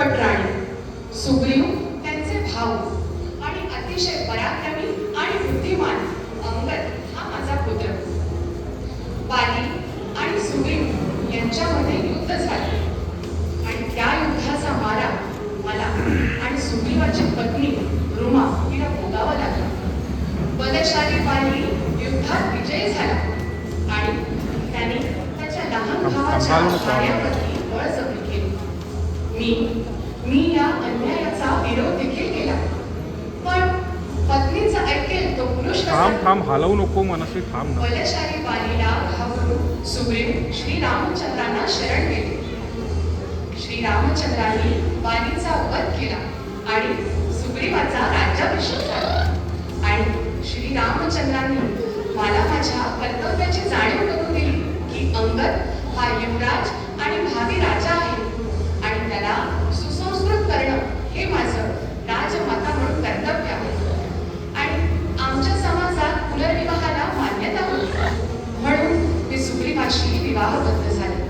पटराणी सुग्रीव त्यांचे भाऊ आणि अतिशय पराक्रमी आणि बुद्धिमान अंगद हा माझा पुत्र। वाली आणि सुग्रीव यांच्यामध्ये युद्ध झाले आणि त्या युद्धाचा मारा मला आणि सुग्रीवाची पत्नी रुमा हिला भोगावा लागला। बलशाली वाली युद्धात विजयी झाला आणि त्याने त्याच्या लहान भावाच्या कार्यावरती बळजबरी केली। मी या अन्यायाचा विरोध देखील केला, पण पत्नीचं ऐकेल तो पुरुष थांब हलवू नको मनस्वी थांब। बलशाली वालीला घाबरून सुग्रीव श्रीरामचंद्रांना शरण गेले। श्रीरामचंद्रांनी वालीचा वध केला आणि सुग्रीवाचा राज्याभिषेक झाला आणि श्रीरामचंद्रांनी मला माझ्या कर्तव्याची जाणीव करून दिली की अंगद हा युवराज आणि भावी राजा आहे आणि त्याला सुसंस्कृत करणं हे माझं राजमाता म्हणून कर्तव्य आहे आणि आमच्या समाजात पुनर्विवाहाला मान्यता होती। म्हणून मी सुग्रीवाशी विवाहबद्ध झाले।